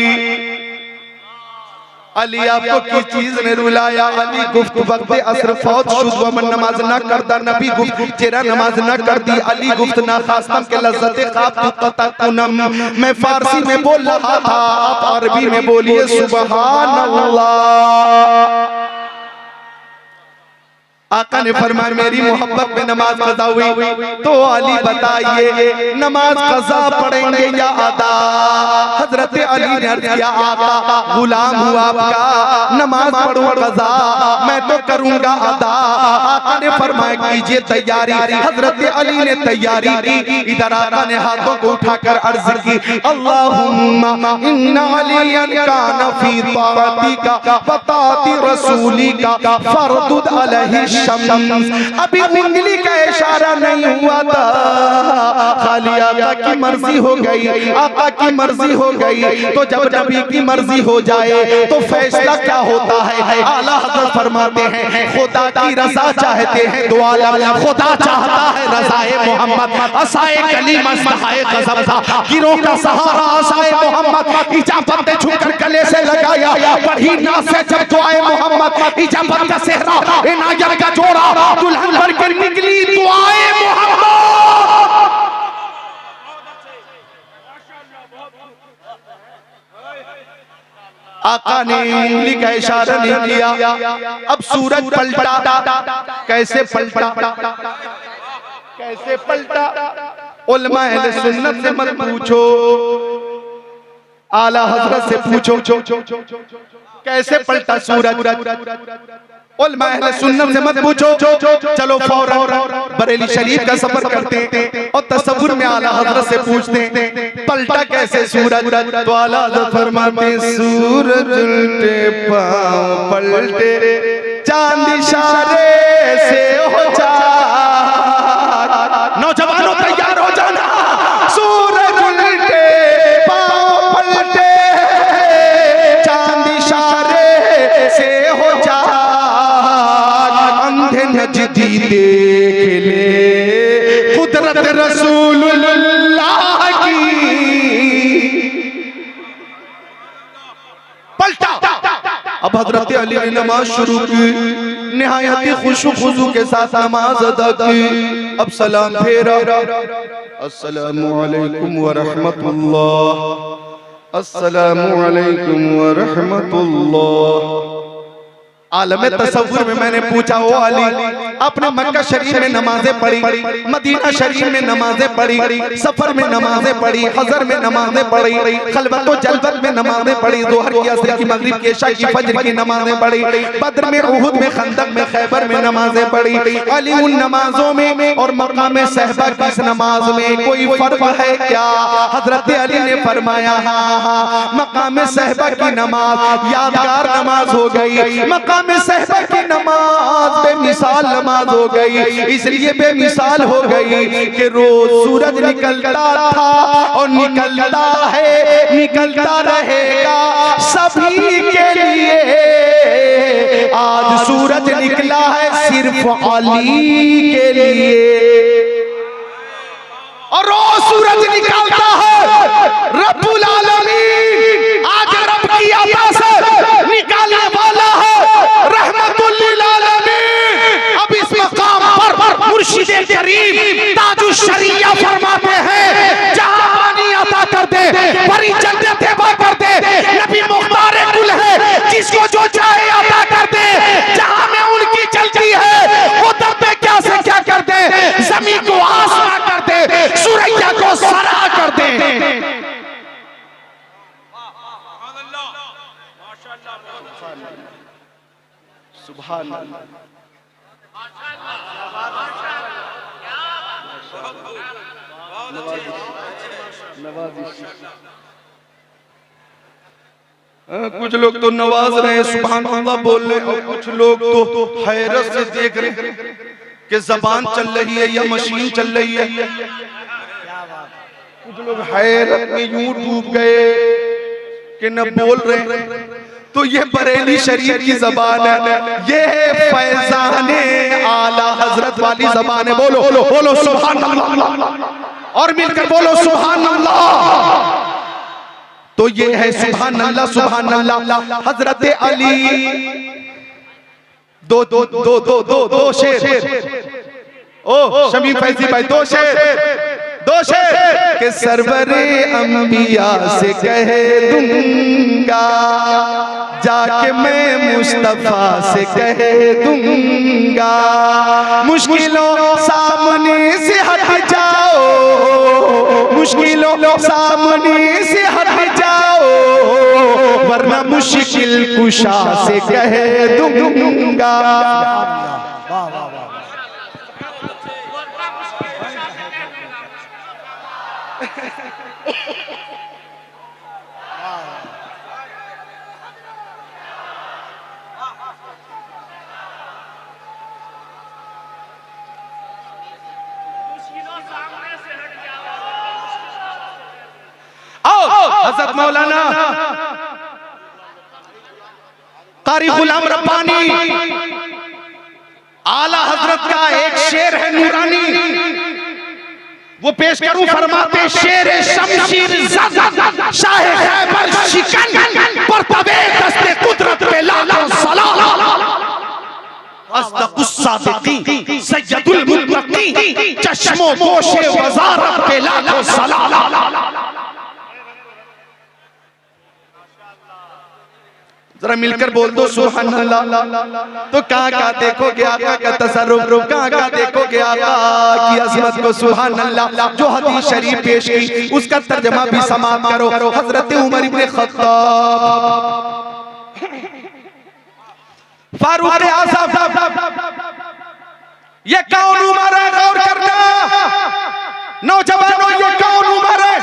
अली आपको किस चीज ने रुलाया। अली गुफ्त वक्त असर फौत शुद्ध मन नमाज ना करता, नबी गुफ्त चेहरा नमाज ना कर दी। अली गुफ्त ना खास्तम के लज्जते ख़ाब। मैं फारसी में बोल रहा था, आप अरबी में बोलिए सुभान अल्लाह। आका ने फरमाया मेरी मोहब्बत में नमाज कज़ा हुई, तो अली बताइए नमाज कज़ा पढ़ेंगे या अदा। हजरत अली ने अर्ज़ किया, आका गुलाम हुआ आपका, नमाज पढ़ो कज़ा, मैं तो करूंगा अदा। आका ने फरमाया कीजिए तैयारी। हजरत अली ने तैयारी की। इधर आका ने हाथों को उठाकर अर्ज़ की, अल्लाहुम्मा इन्ना अलियन काना फी ताअतिका व ताअति रसूलिका फरदुद अलैहि शम्स। अभी उंगली का इशारा नहीं हुआ था, खाली आका की मर्जी हो गई, आका की मर्जी हो गई। तो जब नबी की मर्जी हो जाए तो फैसला क्या होता है। आला हज़रत फरमाते हैं खुदा की रज़ा चाहते हैं दो आलम, खुदा चाहता है रज़ाए मोहम्मद। असाए कलीम असहाए गज़ब था, गिरों का सहारा असाए मोहम्मद। इजाफत ने झुककर गले से लगाया, बढ़ी नाज़ से जब दुआए मोहम्मद। इजाफत का सेहरा इनायत का जोड़ा, दुल्हन बनकर निकली दुआए मोहम्मद। आका ने उंगली का इशारा नहीं किया। अब सूरज पलटा, कैसे पलटा, कैसे पलटा, उलमा अहले सुन्नत से मत पूछो, आला हजरत से पूछो कैसे पलटा सूरज। उलमा अहले सुन्नत से मत पूछो, चलो फौरन बरेली शरीफ का सफर करते हैं और तसव्वुर में आला हजरत से पूछते हैं पलटा कैसे सूरज। तो आला हजरत फरमाते सूरज उल्टे पांव पलटे, चांद इशारे से हो जा। नौजवानों तैयार हो जाना, सूरज उल्टे पांव पलटे, चांद इशारे से हो जा। नजदी देख ले कुदरत रसूलुल्लाह की। पलटा। अब हजरत अली ने नमाज शुरू की, निहायत खुशू खुजू के साथ नमाज अदा की। अब सलाम फेरा, अस्सलामु अलैकुम व रहमतुल्लाह, अस्सलामु अलैकुम व रहमतुल्लाह। आलम तसव्वुर में मैंने पूछा, ओ अली, आपने मक्का शरीफ में नमाजें पढ़ी, मदीना शरीफ में नमाजें पढ़ी, सफर में नमाजें पढ़ी, हजर में नमाजें पढ़ी, खलवत व जलवत में नमाजें पढ़ी, जोहर की, असर की, मगरिब की, इशा की, फजर की नमाजें पढ़ी, बद्र में, उहुद में, खंदक में, खैबर में नमाजें पढ़ी। अली, उन नमाजों में और मकाम सहबा की इस नमाज में कोई फर्क है क्या? हजरत अली ने फरमाया, हाँ, मकाम सहबा की नमाज यादगार नमाज हो गई, मकाम में सहबा की नमाज बेमिसाल नमाज हो गई। इसलिए बेमिसाल हो गई कि रोज सूरज निकलता था और निकलता है, निकलता रहेगा सभी के लिए। आज सूरज निकला है सिर्फ अली के लिए, और रोज सूरज निकलता है रब्बुल आलमीन आज रब की अता से निकालने वाला है रहमतुल लिल आलमीन। अब इस मकाम पर मुर्शिद करीम ताजुश शरिया फरमाते हैं, जहां पानी अता कर दे बड़ी जन्नत कर दे, नबी मुख्तार कुल है, जिसको जो चाहे अता कर दे, जहां में उनकी चलती है वो दम पे क्या से क्या कर दे, जमीन को आसमां कर दे, सुरैया को सरा कर दे। सुभान अल्लाह। कुछ लोग तो नवाज रहे सुभान अल्लाह बोल रहे, और कुछ लोग तो हैरत से देख रहे कि जबान चल रही है या मशीन चल रही है। कुछ लोग हैरत में यूं डूब गए कि न बोल रहे। तो ये बरेली शरीफ की जबान है, ये है फैजाने आला हजरत वाली जबान है। बोलो बोलो सुभान अल्लाह, और मिलकर बोलो सुभान अल्लाह। तो ये है सुभान अल्लाह, सुभान अल्लाह। हजरत अली दो शेर, ओ शमीम फैजी भाई, दो शेर के सरवरे अंबिया से कह दूंगा, जाके मैं मुस्तफा से कह दूंगा, मुश्किलों सामने से हट जाओ, मुश्किलों सामने से हट जाओ, वरना मुश्किल कुशा से कह दूंगा। हज़रत मौलाना कारी गुलाम रब्बानी आला हजरत का एक शेर है नूरानी, वो पेश करूं। फरमाते शेर शमशीर शाह खैबर शिकन पर तबे दस्ते कुदरत पे लाखों सलाम, अस्दक़ुस सादिक़ीन सय्यदुल मुत्तक़ीन चश्मो पोशे वज़ारत पे लाखों सलाम। जरा मिलकर बोल दो सुभान अल्लाह। तो कहाँ देखोगे आका का तसर्रुफ, कहाँ देखोगे आका की अज़मत को। सुभान अल्लाह। जो हदीस शरीफ पेश की उसका तर्जमा भी समाप्त करो। हजरत उमर इब्ने खत्ताब फारूक आज़म, ये कौन उमर है? गौर करना नौजवानों, ये कौन उमर है?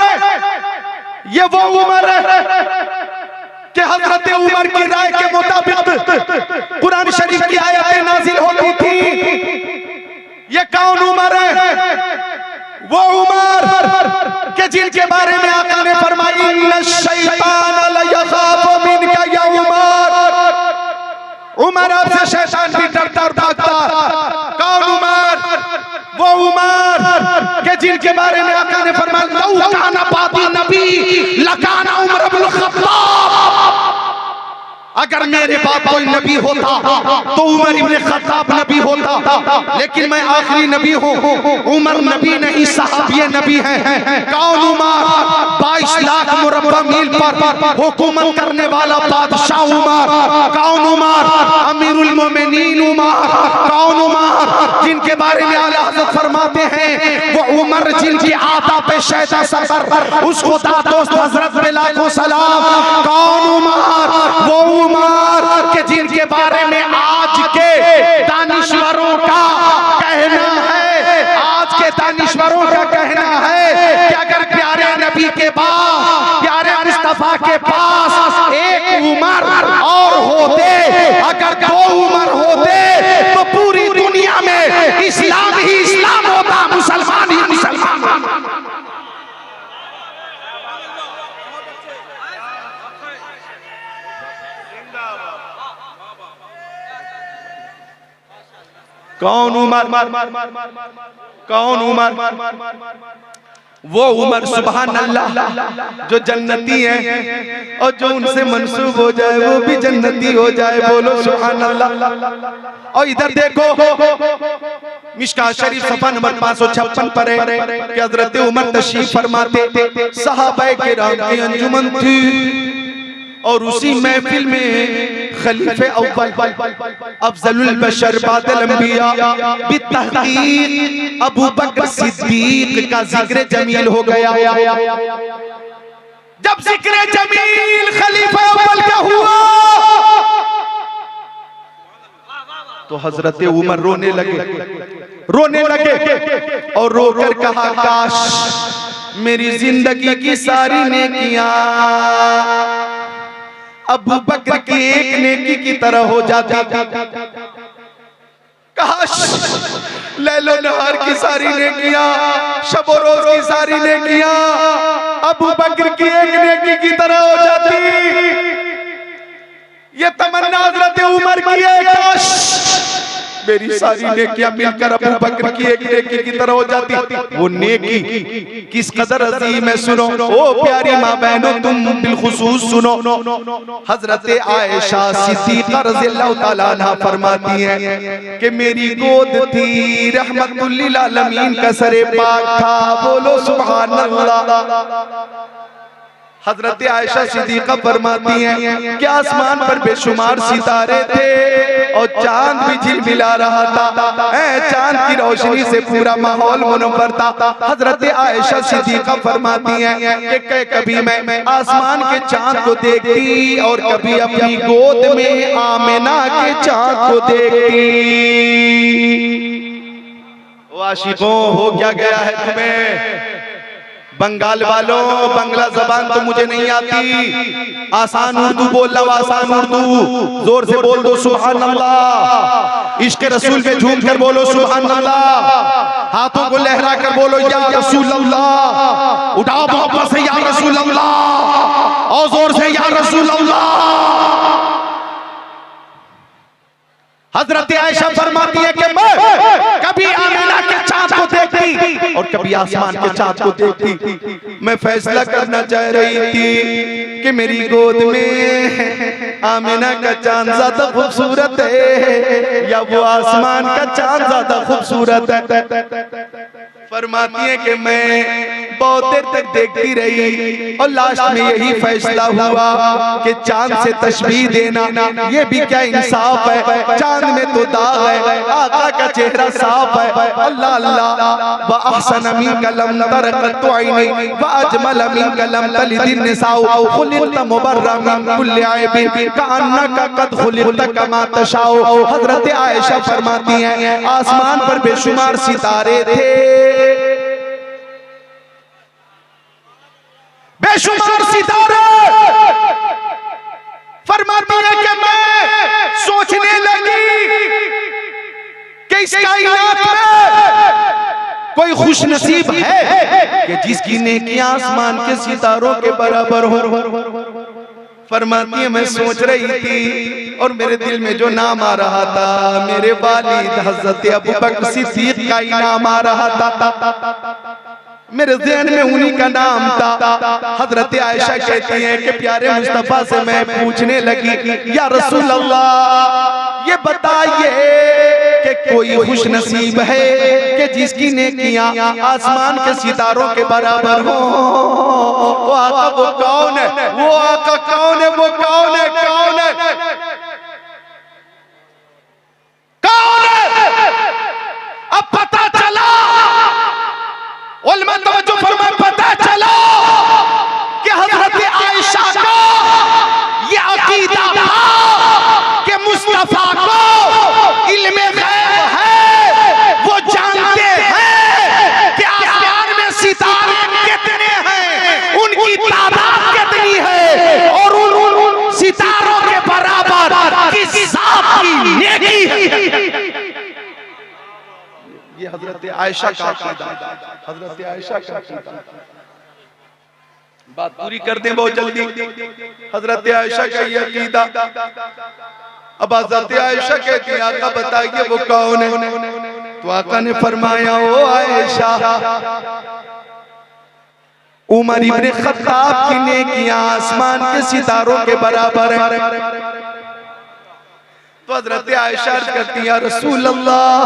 ये वो उमर है कि हजरत उमर की राय के मुताबिक कुरान शरीफ की आयतें नाजिल होती थी। ये कौन उमर है? वो उमर के जिनके बारे में आका ने फरमाया इन्ना शैतान ला यखाफु मिनका या उमर। उमर आपसे शैतान भी डरता और भागता। कौन उमर? वो उमर के जिनके बारे में आका ने फरमाया लौ काना बादी नबी लकाना उमर इब्न खत्ताब। अगर मेरे बाप कोई नबी होता तो उमर इब्ने खत्ताब नबी होता, लेकिन मैं आखिरी नबी हूँ। उमर नबी नहीं, सहाबी नबी हैं। कौन उमर? 22 लाख मुरब्बा 14 मील पर हुकूमत करने वाला बादशाह उमर। कौन उमर? अमीरुल मोमिनीन उमर। कौन उमर? जिनके बारे में आला हज़रत फरमाते हैं वो उमर जिनकी आता पे शैतान सफर, उस खुदा दोस्त हजरत पे लाखों सलाम। कौन उमर? वो उमर के जिनके बारे में आज के दानिश्वरों का कहना है, आज के दानिश्वरों का कहना है कि अगर प्यारे नबी के पास, प्यारे मुस्तफा के पास एक उमर और होते, अगर 2 उमर होते तो पूरी दुनिया में इस्लाम ही इस्लाम होता, मुसलमान ही मुसलमान। कौन उमर? कौन उमर? वो उमर सुभान अल्लाह जो जन्नती है और जो उनसे मंसूब हो जाए वो भी जन्नती हो जाए। बोलो सुभान अल्लाह। और इधर देखो मिशकात शरीफ सफा नंबर 556 पर है कि हजरत उमर तशरीफ फरमाते, सहाबाए किराम की अंजुमन थी और उसी महफिल में खलीफे अव्वल अफजलुल बशर बादल अंबिया बितहकीक अबू बकर सिद्दीक का जिक्र जमील हो गया। जब जिक्र जमील खलीफा अव्वल का हुआ तो हजरत उमर रोने लगे और रोकर कहा, काश मेरी जिंदगी की सारी नेकियां अबू बकर की एक नेकी की तरह हो जाती। काश लैलो नहार की सारी नेकियां, शब और रोज की सारी नेकियां अबू बकर की एक नेकी की तरह हो जाती। ये तमन्ना हजरत उमर की है, काश मेरी सारी नेकियां मिलकर अबू बकर की एक नेकी की तरह हो जाती। वो नेकी किस कदर अजीम है सुनो, ओ प्यारी माँ बहनों तुम बिलखुसूस सुनो। हजरत आयशा सिद्दीक़ा रज़ियल्लाहु ताला अन्हा फरमाती हैं कि मेरी गोद थी, रहमतुल लिल आलमीन का सरे पाक था। बोलो सुभान अल्लाह। हजरत आयशा सिद्दीक़ा फरमाती हैं कि आसमान पर बेशुमार सितारे थे और चांद भी झिलमिला रहा था। चांद की रोशनी से पूरा माहौल मुनव्वर था। हजरत आयशा सिद्दीक़ा फरमाती हैं कि कभी मैं आसमान के चांद को देखती और कभी अपनी गोद में आमिना के चांद को देखती। ओ आशिकों, हो क्या गया है तुम्हें? बंगाल वालों, बंगला जबान तो मुझे नहीं आती, आसान उर्दू बोल लो, आसान उर्दू जोर से बोल दो सुभान अल्लाह। इश्क रसूल में झूम कर बोलो सुभान अल्लाह। हाथों को लहरा कर बोलो या रसूल अल्लाह। उठाओ मोहब्बत से या रसूल अल्लाह और जोर से या रसूल अल्लाह। हजरत आयशा फरमाती है कि मैं कभी आमिना के चांद को देखती और कभी आसमान के चांद को देखती। मैं फैसला करना चाह रही थी कि मेरी गोद में आमिना का चांद ज्यादा खूबसूरत है या वो आसमान का चांद ज्यादा खूबसूरत है। फरमाती है कि मैं बहुत देर तक देखती रही और लास्ट में यही फैसला हुआ कि चांद से तशबीह देना ये भी क्या इंसाफ है। चांद में तो दाग है, आका का चेहरा साफ है। अल्लाह अल्लाह व अहसन मिनका लम तरक़त ऐनी व अजमल मिनका लम तलिदिन निसाउ खुलिक़त मुबर्रअ मिन कुल्लि ऐबिन कअन्नका क़द खुलिक़त कमा तशाउ। हजरत आयशा फरमाती हैं आसमान पर बेशुमार सितारे थे, बेशुमार सितारे। फरमाती है कि मैं सोचने लगी कि इस कायनात में कोई खुश नसीब है कि जिसकी नेकियां आसमान के सितारों के बराबर हो। फरमाती है मैं सोच रही थी और मेरे दिल में जो नाम आ रहा था मेरे वालिद हज़रत अबू बकर सिद्दीक़ का ही नाम आ रहा था। मेरे ज़हन में उन्हीं का नाम था। हजरत आयशा कहती हैं कि प्यारे मुस्तफा से मैं पूछने लगी या रसूल अल्लाह ये बताइए कि कोई खुश नसीब है कि जिसकी नेकियां आसमान के सितारों के बराबर हो। वो आका वो कौन है? वो आका कौन है? वो कौन है? कौन है? कौन है? अब पता चला, उलमा तवज्जो फरमाए, पता चला कि हजरत आयशा को ये अकीदा था कि मुस्तफा को इल्मे गैब है, वो जानते हैं कि आसमान में सितारे कितने हैं, उनकी तादाद कितनी है, और उन सितारों के बराबर किस ज़ात की नेकी है। ये हजरत आयशा का अकीदा, हजरत आयशा का अकीदा। बात पूरी कर दें बहुत जल्दी। हजरत आयशा का ये अकीदा। अब हजरत आयशा कहती है आका बताइए वो कौन है? तो आका ने फरमाया ओ आयशा, उमर इब्ने खत्ताब की नेकियां आसमान के सितारों के बराबर है। तो हजरत आयशा अर्ज करती है रसूल अल्लाह,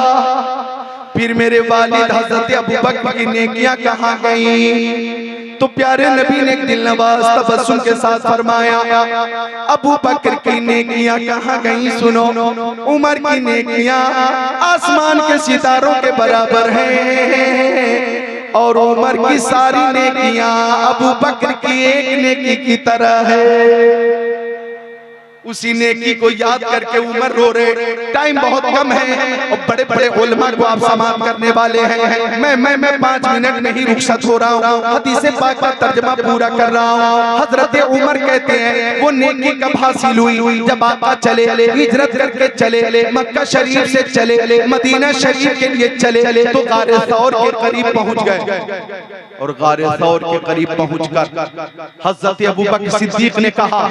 फिर मेरे वालिद हजरत अबू बकर की नेकियां कहाँ गईं? तो प्यारे नबी ने एक दिल नवाज तबस्सुम के साथ फरमाया अबू बकर की नेकियां कहाँ गईं? सुनो, उमर की नेकियां आसमान के सितारों के बराबर हैं, और उमर की सारी नेकियां अबू बकर की एक नेकी की तरह है। उसी नेकी को याद करके उमर रो रहे। टाइम बहुत कम है और बड़े बड़े उलमा को आप समाप्त करने वाले हैं। मैं 5 मिनट में ही रुखसत हो रहा हूँ, हदीस पाक का तर्जमा पूरा कर रहा हूँ। हजरत उमर कहते हैं वो नेकी कब हासिल हुई? जब आका चले, हिजरत करके चले, मक्का शरीफ से चले, मदीना शरीफ के लिए चले, तो गारे सौर के करीब पहुंच गए। और गारे सौर के करीब पहुंचकर हजरत अबू बकर सिद्दीक ने कहा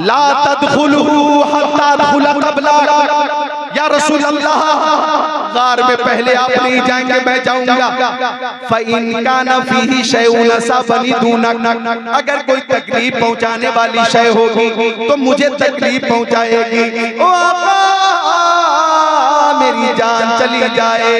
ला तदखुलू हत्ता अदखुला क़ब्ला, या रसूल अल्लाह गार में पहले आप नहीं जाएंगे, मैं जाऊंगा। फ़इन काना फ़ीही शैउन असाबनी दूनक, अगर कोई तकलीफ पहुंचाने वाली शय होगी तो मुझे तकलीफ पहुंचाएगी। ओ आका मेरी जान चली जाए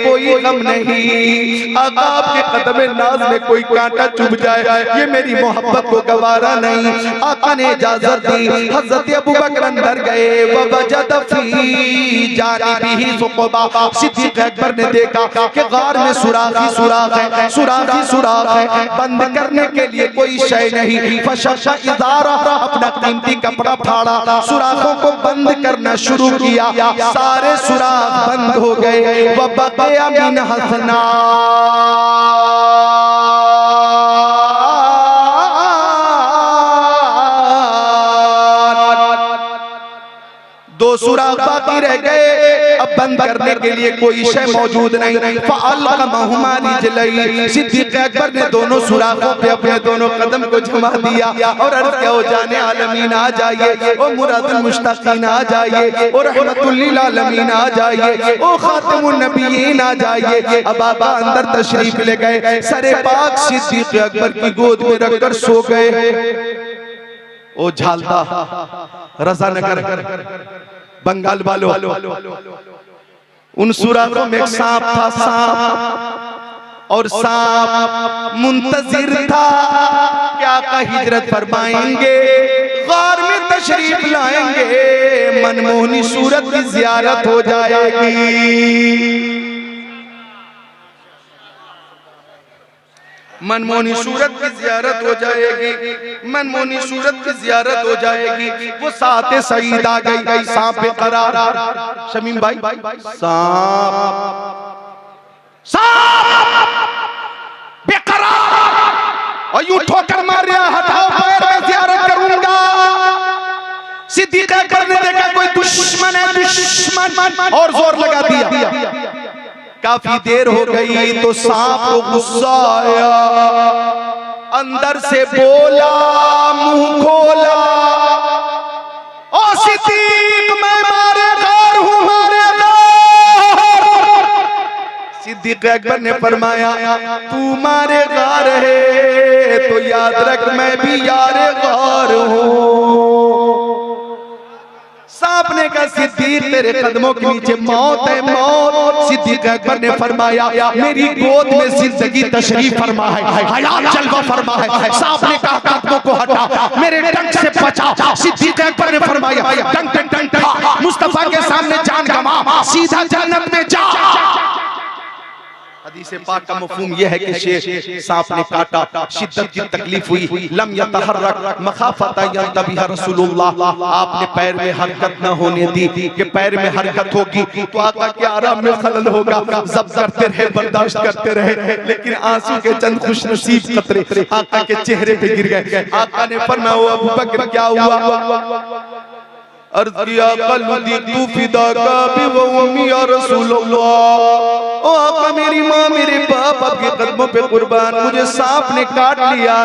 कोई गम नहीं, आका आपके कदम नाज में कोई कांटा चुभ जाए ये मेरी मोहब्बत को गवारा नहीं। आका ने इजाजत दी। हजरत अबू बकर अंदर गए। ववजद फी जानिबिही सुक़बा, सिद्दीक़ अकबर ने देखा कि गार में सुराख ही सुराख है, सुराख ही सुराख है, बंद करने के लिए कोई शय नहीं। फशक्का इज़ारा, अपना कीमती कपड़ा फाड़ा, सुराखों को बंद करना शुरू किया। सारे सुराख बंद हो गए। वबक़िया मिन हसना, दो सुराख बाकी रह गए। अब बंद करने के लिए कोई शय मौजूद नहीं। फ़अल्क़महुमा रिजलैहि, सिद्दीक़ अकबर ने दोनों सुराखों पे अपने दोनों कदम को जमा दिया और अर्ज़ किया ओ जाने आलमीन आ जाइए, ओ मुरादुल मुश्ताक़ीन आ जाइए, ओ रहमतुल लिल आलमीन आ जाइए, ओ खातिमुन नबिय्यीन आ जाइए। अब बाबा अंदर तशरीफ ले गए, सरे पाक सिद्दीक़ अकबर की गोद में रखकर सो गए। ओ झालता रज़ानगर बंगाल वालों, उन सुराखों में एक सांप था, सांप, और सांप मुंतजिर था कि आका हिजरत फरमाएंगे, गार में तशरीफ लाएंगे, मनमोहनी सूरत की जियारत हो जाएगी, मनमोहनी सूरत की जियारत हो जाएगी, मनमोहनी सूरत की जियारत हो जाएगी। वो साथे सईद आ गई, सांप बेकरार। शमीम भाई, सांप बेकरार और यूं ठोकर मार रहा, हटाओ पैर, मैं जियारत करूंगा। सिद्दीक़ अकबर ने देखा कोई दुश्मन है, दुश्मन, और जोर लगा दिया। काफी देर हो गई तो सांप को गुस्सा आया, अंदर से बोला, मुंह खोला, ओ सिद्दीक मैं मारे गार हूं, मारे गार। सिद्दीक अकबर ने फरमाया तू मारे गार है तो याद रख मैं भी यारे गार हूं। सांप ने कहा का सिद्दीक तेरे कदमों के नीचे मौत है मौत। सिद्दीक अकबर ने फरमाया मेरी गोद में जिंदगी तशरीफ फरमा है, हयात जलवा फरमा है। सांप ने कहा कदमों को हटा, मेरे डंक से बचा। सिद्दीक अकबर ने फरमाया डंक डंक डंक, मुस्तफा के सामने जान गवा, सीधा जन्नत में जा। हदीस पाक का मफहूम यह है कि शेर सांप ने काटा, शिद्दत की तकलीफ हुई, लम यतहर्रक मखाफता यंतबिहा रसूलुल्लाह, आपने पैर में हरकत न होने दी कि पैर में हरकत होगी तो आका के आराम में खलल होगा। जब करते रहे, बर्दाश्त करते रहे, लेकिन आंसू के चंद खुशनसीब कतरे आका के चेहरे पे गिर गए। आका ने फरमाया अबू बकर क्या हुआ? अर्ज़ किया क़ल्बी तू फिदाका बि व उम्मी या रसूलल्लाह, ओ आका मेरी माँ मेरे बाप आपके कदमों पे कुर्बान, मुझे सांप ने काट लिया।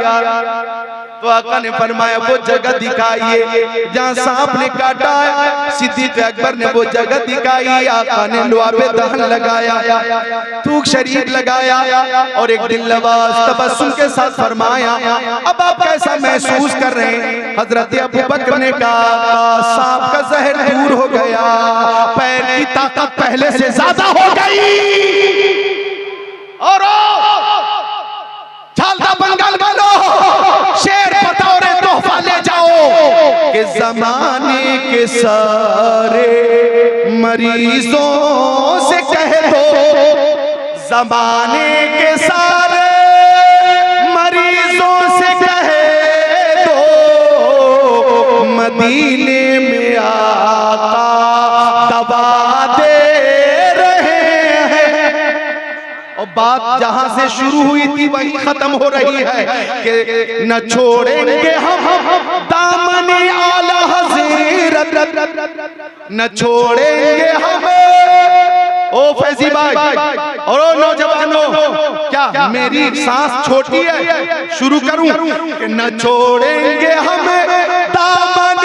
तो आका ने फरमाया वो जगह दिखाइए जहाँ सांप ने काटा है। सिद्दीक अकबर ने वो जगह दिखाई, आका ने लुआबे दहन लगाया, थूक शरीर लगाया और एक दिल लवाज तबस्सुम के साथ फरमाया अब आप कैसा महसूस कर रहे हैं? हजरत अबू बकर ने कहा सांप का जहर दूर हो गया, पैर की ताकत पहले से ज्यादा हो गई। और छालदा बंगाल वालों शेर बतौर तोहफा ले जाओ कि जमाने के सारे मरीजों से कह दो, जमाने के सारे मरीजों से कह दो मदीने में आका दवा दे रहे हैं। और बात जहां से शुरू हुई थी वही खत्म हो रही है कि न छोड़ेंगे हम दामन आला हज़रत, न छोड़ेंगे हम। ओ फैजी भाई और ओ नौजवानों, क्या मेरी सांस छोटी है? शुरू करूं कि न छोड़ेंगे हम दामन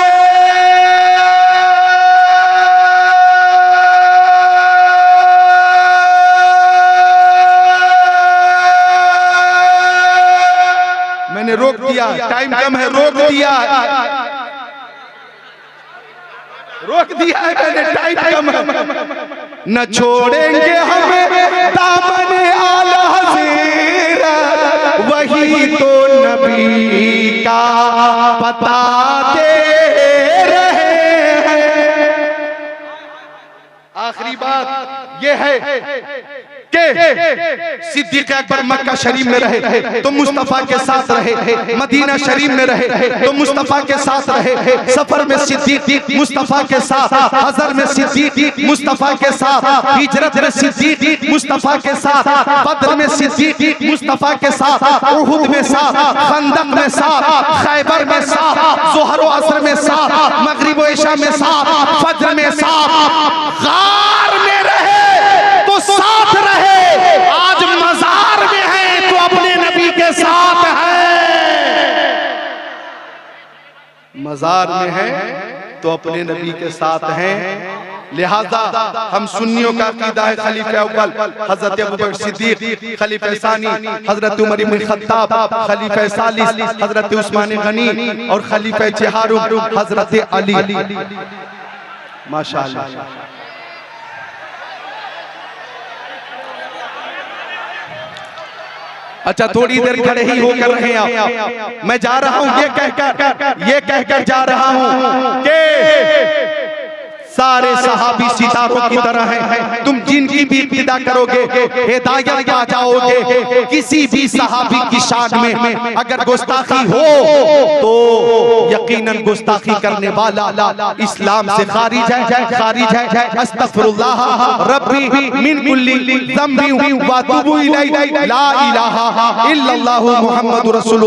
मैंने रोक दिया, टाइम कम है, रोक दिया है मैंने, टाइम कम है। न छोड़ेंगे हमें दामन आला हज़रत, वही तो नबी का पता दे रहे हैं। आखिरी बात ये है कि सिद्दीक अकबर मक्का शरीफ में रहे तो मुस्तफा के साथ रहे, मदीना शरीफ में रहे तो मुस्तफा के साथ रहे, सफर में सिद्दीक मुस्तफा के साथ, हजर में सिद्दीक मुस्तफा के साथ, हिजरत में सिद्दीक मुस्तफा के साथ, बद्र में सिद्दीक मुस्तफा के साथ, उहुद में साथ, खंदक में साथ, खैबर में साथ, ज़ोहर व असर में साथ, मगरिब व इशा में साथ, फज्र में साथ, गार में रहे तो साथ रहे, आज मजार में है तो अपने नबी के साथ है। मजार में है तो अपने नबी के साथ हैं। लिहाजा हम सुन्नियों का अकीदा है खलीफा अव्वल हजरत अबू बकर सिद्दीक, खलीफा सानी हजरत उमर इब्न खत्ताब, खलीफा सालिस हजरत उस्मान गनी और खलीफा चहारुम हजरत अली। माशाअल्लाह। अच्छा थोड़ी देर खड़े ही होकर रहे आप, मैं जा रहा हूं ये कहकर जा रहा हूं कि सारे सहाबी सितारों की तरह हैं, तुम जिनकी भी इब्तिदा करोगे हिदायत पा जाओगे। किसी भी सहाबी की शान में अगर गुस्ताखी हो तो यकीनन गुस्ताखी करने वाला इस्लाम से खारिज है। अस्तगफिरुल्लाह रब्बी मिन कुल्ली ज़ंबी व अतूबु इलैहि, ला इलाहा इल्लल्लाहु मुहम्मदुर रसूलुल्लाह।